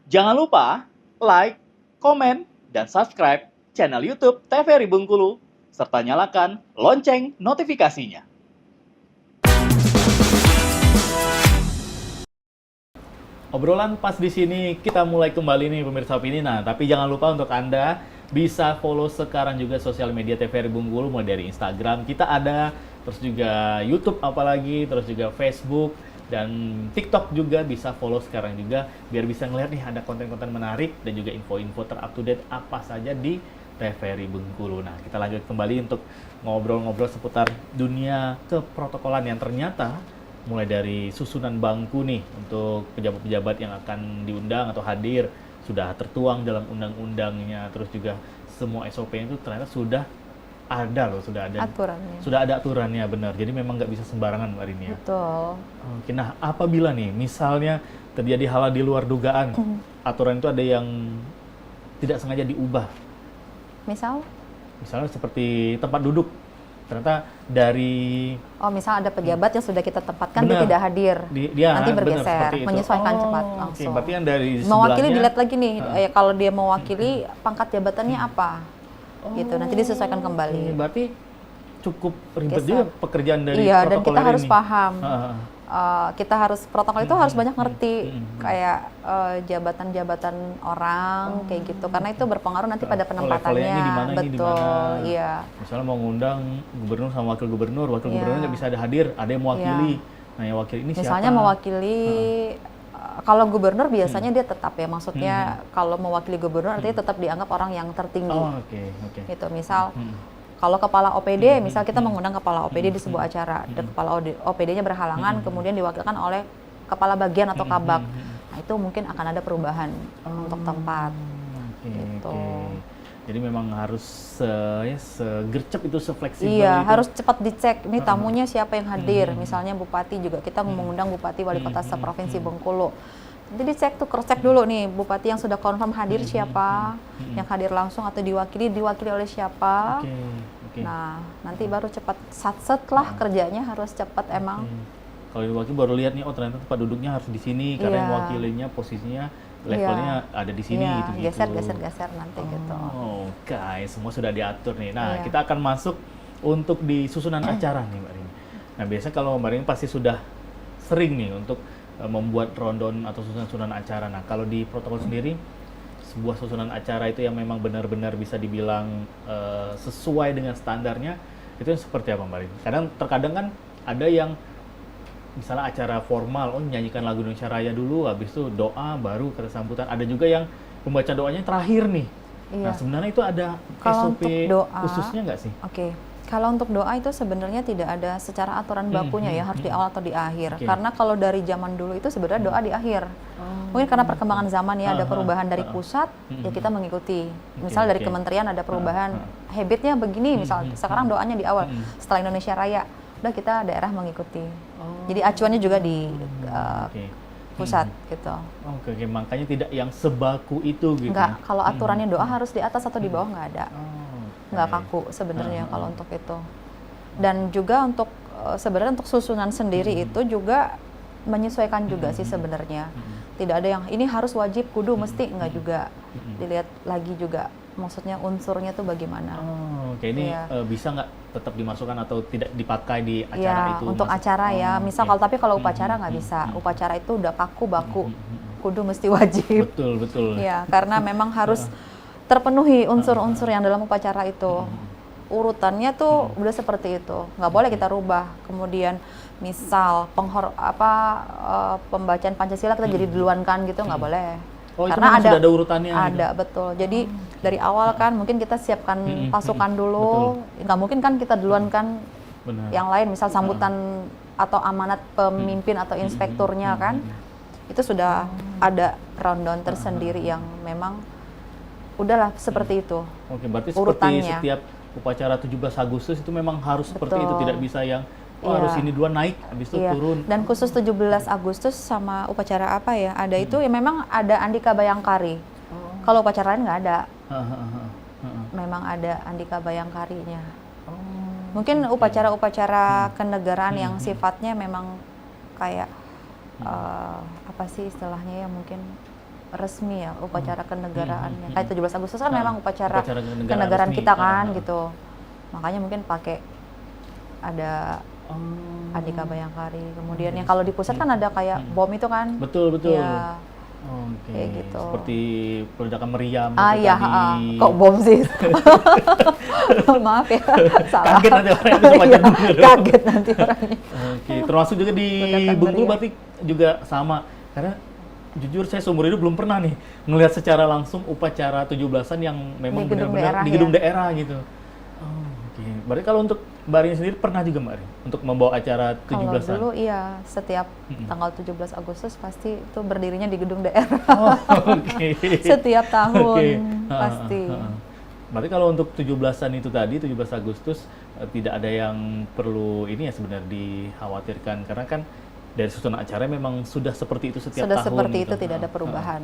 Jangan lupa like, komen, dan subscribe channel YouTube TVRI Bengkulu, serta nyalakan lonceng notifikasinya. Obrolan pas di sini kita mulai kembali nih pemirsa Opini. Nah, tapi jangan lupa untuk Anda bisa follow sekarang juga sosial media TVRI Bengkulu, mulai dari Instagram kita ada, terus juga YouTube apalagi, terus juga Facebook dan TikTok juga bisa follow sekarang juga biar bisa ngeliat nih ada konten-konten menarik dan juga info-info ter up to date apa saja di TVRI Bengkulu. Nah, kita lanjut kembali untuk ngobrol-ngobrol seputar dunia keprotokolan yang ternyata mulai dari susunan bangku nih untuk pejabat-pejabat yang akan diundang atau hadir sudah tertuang dalam undang-undangnya, terus juga semua SOP-nya itu ternyata sudah ada loh, sudah ada aturannya, benar. Jadi memang nggak bisa sembarangan Mbak Rini ya. Betul. Oke, nah apabila nih misalnya terjadi hal di luar dugaan, aturan itu ada yang tidak sengaja diubah. Misalnya seperti tempat duduk. Ternyata dari misal ada pejabat yang sudah kita tempatkan dia tidak hadir, nanti bergeser, menyesuaikan cepat langsung. Berarti yang dari mewakili dilihat lagi nih, kalau dia mewakili pangkat jabatannya apa, gitu. Nanti disesuaikan kembali. Berarti cukup ribet juga pekerjaan dari iya, protokoler dan kita harus ini. paham. Kita harus protokol itu harus banyak ngerti, kayak jabatan-jabatan orang kayak gitu, karena itu berpengaruh nanti pada penempatannya. Betul, iya. Misalnya mau ngundang gubernur sama wakil gubernur nggak bisa hadir, ada yang mewakili. Nah, yang wakil ini misalnya siapa? Mewakili, kalau gubernur biasanya dia tetap ya, maksudnya kalau mewakili gubernur artinya tetap dianggap orang yang tertinggi. Gitu, misal. Kalau kepala OPD, misal kita mengundang kepala OPD di sebuah acara, dan kepala OPD-nya berhalangan, kemudian diwakilkan oleh kepala bagian atau kabak. Nah, itu mungkin akan ada perubahan untuk tempat. Gitu. Jadi memang harus segercep itu, sefleksibel iya, itu. harus cepat dicek, nih tamunya siapa yang hadir. Misalnya bupati juga, kita mengundang bupati wali kota seprovinsi Bengkulu. Nanti dicek tuh, cross-check dulu nih, bupati yang sudah confirm hadir siapa, yang hadir langsung atau diwakili oleh siapa. Nah, nanti baru cepat, satset lah kerjanya harus cepat emang. Kalau diwakili baru lihat nih, oh ternyata tempat duduknya harus di sini, karena yang wakilinya posisinya, levelnya ada di sini gitu. Geser nanti gitu. Oke, semua sudah diatur nih. Nah, kita akan masuk untuk di susunan acara nih Mbak Rini. Nah, biasanya kalau Mbak Rini pasti sudah sering nih untuk membuat rundown atau susunan acara. Nah, kalau di protokol sendiri, sebuah susunan acara itu yang memang benar-benar bisa dibilang sesuai dengan standarnya, itu yang seperti apa Mbak Rini? Terkadang kan ada yang misalnya acara formal, nyanyikan lagu Indonesia Raya dulu, habis itu doa, baru kata sambutan. Ada juga yang pembaca doanya terakhir nih. Nah, sebenarnya itu ada SOP khususnya nggak sih? Kalau untuk doa itu sebenarnya tidak ada secara aturan bakunya ya, harus di awal atau di akhir. Karena kalau dari zaman dulu itu sebenarnya doa di akhir. Mungkin karena perkembangan zaman ya, ada perubahan dari pusat, ya kita mengikuti. Misal dari kementerian ada perubahan, habitnya begini, misal sekarang doanya di awal, setelah Indonesia Raya, udah kita daerah mengikuti. Jadi acuannya juga di pusat gitu. Makanya tidak yang sebaku itu gitu. Enggak, kalau aturannya doa harus di atas atau di bawah nggak ada. Nggak kaku sebenarnya kalau untuk itu. Dan juga untuk sebenarnya untuk susunan sendiri itu juga menyesuaikan juga sih sebenarnya. Tidak ada yang ini harus wajib kudu mesti, enggak juga. Dilihat lagi juga maksudnya unsurnya tuh bagaimana. Ini bisa nggak tetap dimasukkan atau tidak dipakai di acara itu? Untuk acara ya. Misal kalau upacara nggak bisa. Upacara itu udah kaku baku. Kudu mesti wajib. Betul. Ya, karena memang harus terpenuhi unsur-unsur yang dalam upacara itu. Urutannya tuh udah seperti itu, nggak boleh kita rubah. Kemudian misal pembacaan Pancasila kita jadi duluankan gitu, nggak boleh. Karena sudah ada urutannya. Ada, betul. Jadi dari awal kan mungkin kita siapkan pasukan dulu, nggak mungkin kan kita duluankan yang lain, misal sambutan atau amanat pemimpin atau inspekturnya kan, itu sudah ada rundown tersendiri yang memang udahlah seperti itu. Berarti urutannya. Seperti setiap upacara 17 Agustus itu memang harus seperti itu, tidak bisa yang harus ini duluan naik, habis itu turun. Dan khusus 17 Agustus sama upacara apa ya, ada itu ya memang ada Andika Bayangkari. Kalau upacara lain nggak ada. Memang ada Andika Bayangkarinya. Mungkin upacara-upacara kenegaraan yang sifatnya memang kayak apa sih istilahnya ya, mungkin resmi ya, upacara kenegaraannya. Kayak 17 Agustus kan memang upacara kenegaraan kenegaraan resmi. kita kan gitu. Makanya mungkin pakai ada Andika Bayangkari. Kemudian yang kalau di pusat kan ada kayak bom itu kan. Betul. Ya, Oke. kayak gitu. Seperti peledakan meriam Iya, tadi. kok bom sih? Maaf ya, salah. Kaget nanti orang itu sempat Iya, jadul. kaget nanti orangnya. Oke, termasuk juga di Ledakan Bengkulu meriam. berarti juga sama. Karena jujur saya seumur hidup belum pernah nih melihat secara langsung upacara 17-an yang memang Di gedung benar-benar daerah di ya? gedung daerah gitu. Oh, oke. Berarti kalau untuk Mbak Rini sendiri pernah juga Mbak Rini untuk membawa acara 17-an? Kalau dulu iya, setiap tanggal 17 Agustus pasti itu berdirinya di gedung daerah. Oh, oke. Setiap tahun Oke. pasti. Berarti kalau untuk 17-an itu tadi, 17 Agustus tidak ada yang perlu ini ya sebenarnya dikhawatirkan karena kan dari susunan acara memang sudah seperti itu setiap Sudah tahun. seperti gitu. itu, tidak ada perubahan.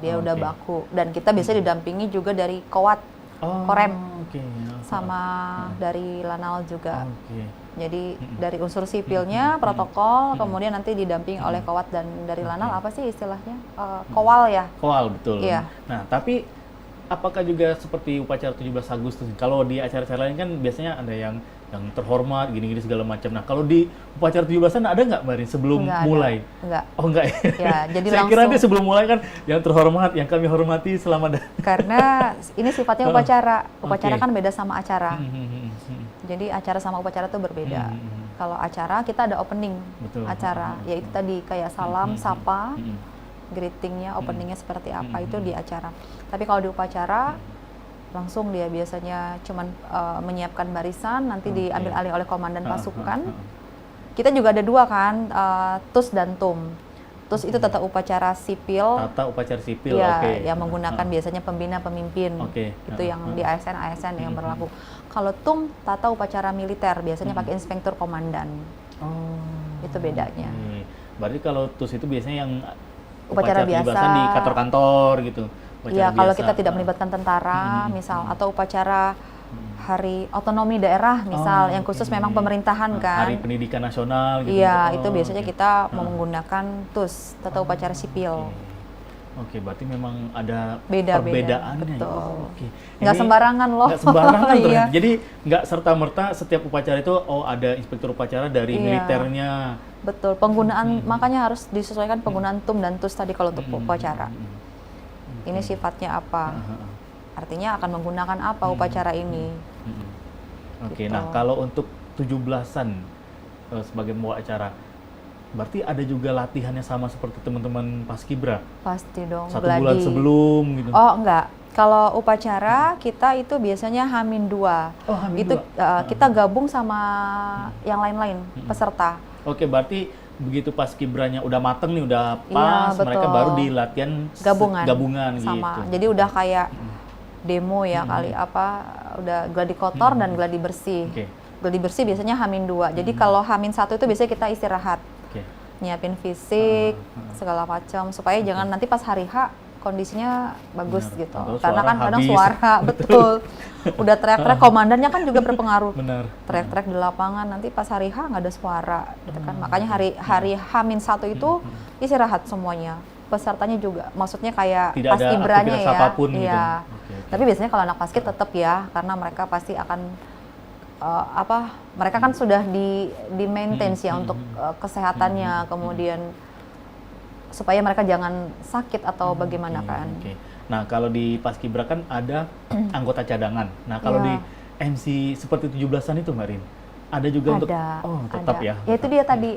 Dia udah Oke. baku dan kita biasa didampingi juga dari Kowat, Oh, Korem, oke. sama dari Lanal juga. Oke. Jadi dari unsur sipilnya, protokol, kemudian nanti didampingi oleh Kowat dan dari Lanal apa sih istilahnya? Kowal ya. Kowal, betul. Iya. Nah, tapi apakah juga seperti upacara 17 Agustus? Kalau di acara-acara lain kan biasanya ada yang terhormat, gini-gini segala macam. Nah, kalau di upacara 17-an ada nggak Mbak Rin sebelum Nggak ada. mulai? Enggak. Oh, enggak ya? Ya, jadi Saya kira nanti langsung. sebelum mulai kan yang terhormat, yang kami hormati selama Karena ini sifatnya upacara. Upacara Oke. kan beda sama acara. Hmm. Jadi acara sama upacara itu berbeda. Kalau acara kita ada opening Betul. acara, yaitu tadi kayak salam, sapa, Hmm. greetingnya, openingnya seperti apa itu di acara. Tapi kalau di upacara langsung dia biasanya cuman menyiapkan barisan, nanti Oke. diambil alih oleh komandan pasukan. Ah. Kita juga ada dua kan, TUS dan TUM. TUS itu tata upacara sipil. Tata upacara sipil, Ya, oke. yang menggunakan biasanya pembina pemimpin. Oke. Itu yang di ASN yang berlaku. Kalau TUM tata upacara militer biasanya pakai inspektur komandan. Oh. Itu bedanya. Oke. Berarti kalau TUS itu biasanya yang Upacara 17-an biasa. di kantor-kantor gitu. Upacara Iya, kalau biasa. kita tidak melibatkan tentara, misal, atau upacara hari otonomi daerah, misal, yang khusus oke. memang pemerintahan kan. Hari Pendidikan Nasional gitu. Iya, Oh, itu biasanya oke. kita menggunakan TUS, tata upacara sipil. Oke, berarti memang ada Beda-beda, perbedaannya. betul. Oh, oke. Nggak Ini sembarangan loh. Nggak sembarangan Iya. ternyata. Jadi nggak serta-merta setiap upacara itu ada inspektur upacara dari Iya. militernya. Betul, penggunaan, makanya harus disesuaikan penggunaan TUM dan TUS tadi kalau untuk upacara. Ini sifatnya apa? Artinya akan menggunakan apa upacara ini? Oke, Gitu. nah kalau untuk 17-an sebagai pembawa acara, berarti ada juga latihannya sama seperti teman-teman Paskibra? Pasti dong, 1 bulan gladi. sebelum gitu? Oh enggak, kalau upacara kita itu biasanya H-2. Oh, H-2. Itu kita gabung sama yang lain-lain, peserta. Oke, berarti begitu Paskibranya udah mateng nih, udah Iya, pas, mereka betul. baru di latihan Gabungan sama. gitu. Jadi udah kayak demo ya kali apa, udah gladi kotor dan gladi bersih. Oke. Gladi bersih biasanya H-2. Jadi kalau H-1 itu biasanya kita istirahat. Oke. Nyiapin fisik, segala macam supaya jangan nanti pas hari H kondisinya bagus Benar. gitu. Atau Karena suara kan kadang habis. suara betul. Udah teriak-teriak, komandannya kan juga berpengaruh. Benar. Teriak-teriak di lapangan, nanti pas hari H nggak ada suara gitu kan. Makanya hari H-1 itu istirahat semuanya. Pesertanya juga, maksudnya kayak Tidak ada paskibranya aktivitas ya. apapun gitu. Iya. Oke. Tapi biasanya kalau anak paskib tetap ya, karena mereka pasti akan mereka kan sudah di maintain ya untuk kesehatannya, kemudian supaya mereka jangan sakit atau bagaimana kan. Oke. Nah, kalau di Paskibra kan ada anggota cadangan. Nah, kalau Iya. di MC seperti 17-an itu, Mbak Rin, ada juga untuk tetap ada. ya. Ya itu dia tadi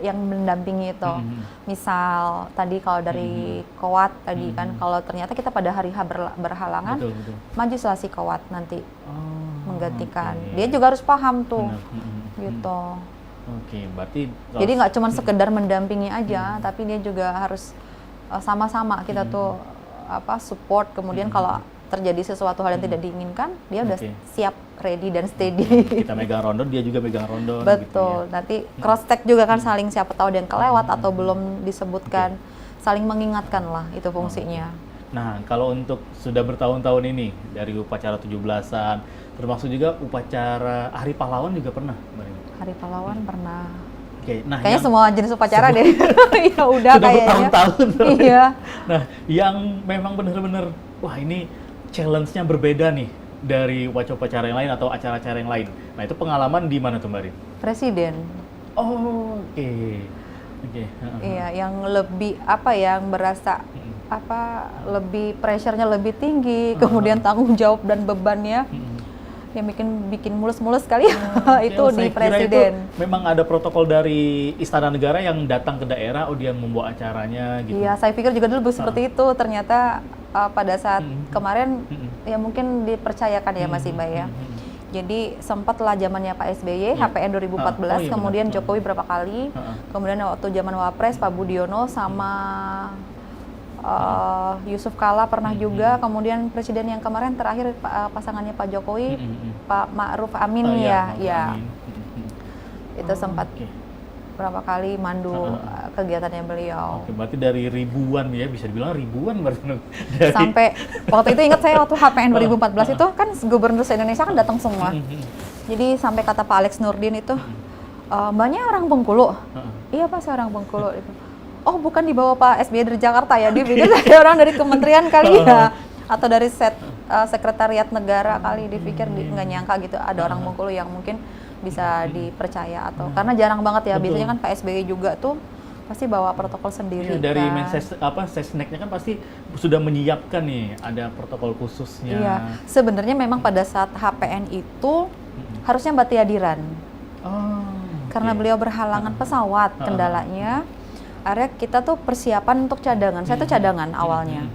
yang mendampingi itu. Misal tadi kalau dari Kowat tadi kan, kalau ternyata kita pada hari H berhalangan, Betul. majulah si Kowat nanti menggantikan. oke. Dia juga harus paham tuh, Benar. gitu. Oke, berarti Jadi nggak cuma sekedar mendampingi aja, tapi dia juga harus sama-sama kita tuh support. Kemudian kalau terjadi sesuatu hal yang tidak diinginkan, dia udah Oke. siap, ready dan steady. kita megang rondon, dia juga megang rondon. Betul. Gitu ya. Nanti cross check juga kan, saling siapa tahu ada yang kelewat atau belum disebutkan, saling mengingatkan lah itu fungsinya. Nah, kalau untuk sudah bertahun-tahun ini dari upacara 17-an, termasuk juga upacara Hari Pahlawan juga pernah, Mbak Rin? Hari Pahlawan pernah. Oke, nah Kayaknya yang semua jenis upacara deh. Ya udah sudah kayaknya. bertahun-tahun. Iya. Nah, yang memang benar-benar wah ini challenge-nya berbeda nih dari upacara yang lain atau acara-acara yang lain. Nah, itu pengalaman di mana tuh, Mbak Rin? Presiden. Oh, oke. Oke. Iya, yang lebih apa ya, yang berasa apa lebih pressure-nya lebih tinggi, kemudian tanggung jawab dan bebannya yang bikin mulus-mulus sekali itu Yang di saya kira presiden. itu memang ada protokol dari Istana Negara yang datang ke daerah, dia membawa acaranya gitu. Iya, saya pikir juga dulu seperti itu. Ternyata pada saat kemarin ya mungkin dipercayakan ya Mas Iba ya. Jadi sempatlah zamannya Pak SBY, HPN 2014, kemudian benar. Jokowi berapa kali, kemudian waktu zaman Wapres Pak Budiono sama Yusuf Kala pernah juga, kemudian presiden yang kemarin terakhir pasangannya Pak Jokowi, Pak Ma'ruf Amin ya. Itu sempat berapa kali mandu kegiatannya beliau. Oke, berarti dari ribuan ya, bisa dibilang ribuan berarti. Sampai waktu itu ingat saya waktu HPN 2014 itu kan gubernur se-Indonesia kan datang semua. Jadi sampai kata Pak Alex Nurdin itu, Mbaknya orang Bengkulu? Iya Pak, saya orang Bengkulu. Oh bukan dibawa Pak SBY dari Jakarta ya, dia pikir ada orang dari kementerian kali ya, atau dari sekretariat negara kali, dipikir nggak nyangka gitu ada orang Bengkulu yang mungkin bisa dipercaya atau karena jarang banget ya. Betul. Biasanya kan Pak SBY juga tuh pasti bawa protokol sendiri. Iya, dari kan. Sesneknya kan pasti sudah menyiapkan nih ada protokol khususnya. Iya, sebenarnya memang pada saat HPN itu harusnya Mbak Tiadiran. Karena beliau berhalangan pesawat, kendalanya akhirnya kita tuh persiapan untuk cadangan. Saya tuh cadangan awalnya.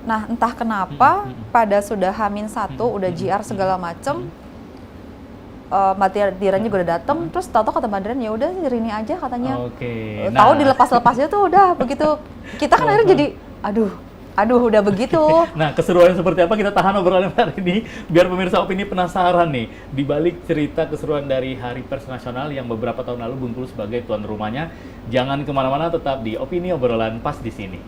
Nah, entah kenapa pada sudah H-1 udah JR segala macem, Mbak Tiadiran juga udah datang, terus tahu-tahu kata Mbak Tiadiran ya udah Rini aja katanya. Oke. Tahu dilepas-lepasnya tuh udah begitu. Kita kan akhirnya jadi aduh udah begitu. Nah, keseruannya seperti apa kita tahan obrolan hari ini biar pemirsa Opini penasaran nih di balik cerita keseruan dari Hari Pers Nasional yang beberapa tahun lalu Bengkulu sebagai tuan rumahnya. Jangan kemana-mana, tetap di Opini, obrolan pas di sini.